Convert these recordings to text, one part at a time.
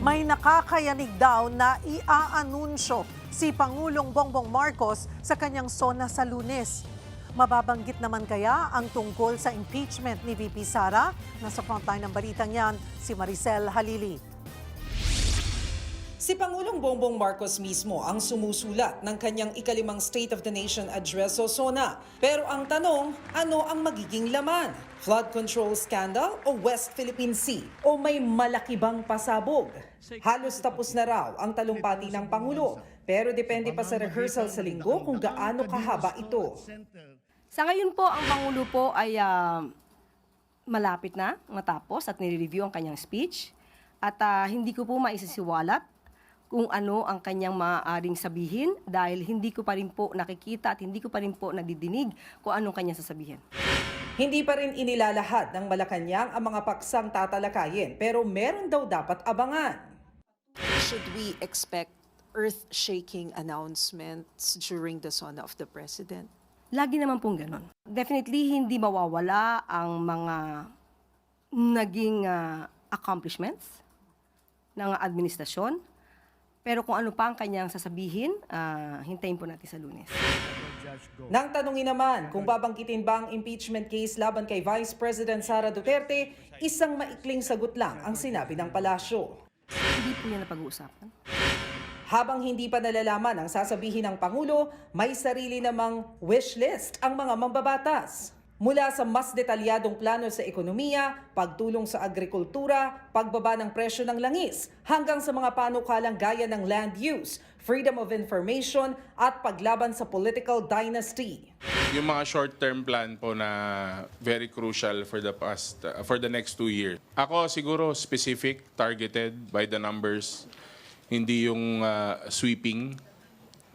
May nakakayanig daw na iaanunsyo si Pangulong Bongbong Marcos sa kanyang SONA sa Lunes. Mababanggit naman kaya ang tungkol sa impeachment ni VP Sara? Nasa frontline ng balitang yan, si Maricel Halili. Si Pangulong Bongbong Marcos mismo ang sumusulat ng kanyang ikalimang State of the Nation Address o SONA. Pero ang tanong, ano ang magiging laman? Flood control scandal o West Philippine Sea? O may malaki bang pasabog? Halos tapos na raw ang talumpati ng Pangulo. Pero depende pa sa rehearsal sa linggo kung gaano kahaba ito. Sa ngayon po, ang Pangulo po ay malapit na matapos at nire-review ang kanyang speech. At hindi ko po maisisiwalat kung ano ang kanyang maaaring sabihin dahil hindi ko pa rin po nakikita at hindi ko pa rin po nadidinig kung anong kanyang sasabihin. Hindi pa rin inilalahad ng Malacanang ang mga paksang tatalakayin pero meron daw dapat abangan. Should we expect earth-shaking announcements during the SONA of the President? Lagi naman pong ganon. Definitely hindi mawawala ang mga naging accomplishments ng administrasyon. Pero kung ano pa ang kanyang sasabihin, hintayin po natin sa Lunes. Nang tanungin naman kung babanggitin ba ang impeachment case laban kay Vice President Sara Duterte, isang maikling sagot lang ang sinabi ng palasyo. Hindi po yan napag-uusapan. Habang hindi pa nalalaman ang sasabihin ng Pangulo, may sarili namang wish list ang mga mambabatas. Mula sa mas detalyadong plano sa ekonomiya, pagtulong sa agrikultura, pagbaba ng presyo ng langis, hanggang sa mga panukalang gaya ng land use, freedom of information at paglaban sa political dynasty. Yung mga short-term plan po na very crucial for the next 2 years. Ako siguro specific, targeted by the numbers, hindi yung sweeping.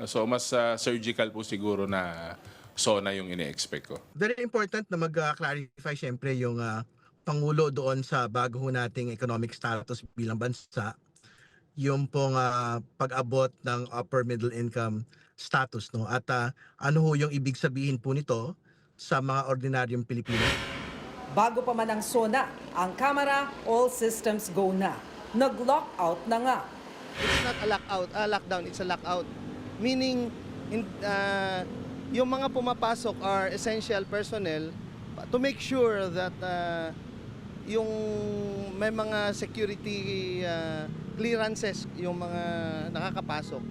So mas surgical po siguro na SONA yung ine-expect ko. Very important na mag-clarify siyempre yung Pangulo doon sa bago ho nating economic status bilang bansa. Yung pong pag-abot ng upper middle income status. No? At ano ho yung ibig sabihin po nito sa mga ordinaryong Pilipino. Bago pa man ang SONA, ang Kamara, all systems go na. Nag-lockout na nga. It's not a lockdown, it's a lockout. Meaning, yung mga pumapasok are essential personnel to make sure that yung may mga security clearances yung mga nakakapasok.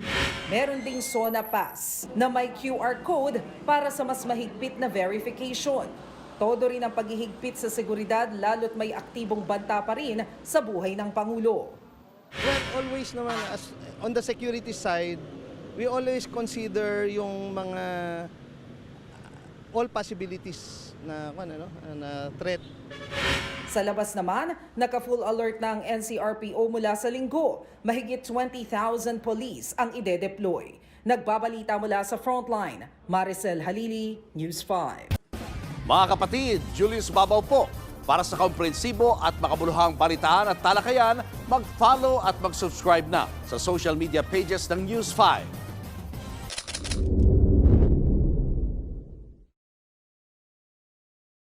Meron ding SONA Pass na may QR code para sa mas mahigpit na verification. Todo rin ang paghihigpit sa seguridad lalo't may aktibong banta pa rin sa buhay ng Pangulo. Well, always naman, on the security side, we always consider yung mga all possibilities na threat. Sa labas naman, naka-full alert na ang NCRPO mula sa linggo. Mahigit 20,000 police ang ide-deploy. Nagbabalita mula sa frontline, Maricel Halili, News 5. Mga kapatid, Julius Babaw po. Para sa komprehensibo at makabuluhang balitaan at talakayan, mag-follow at mag-subscribe na sa social media pages ng News 5.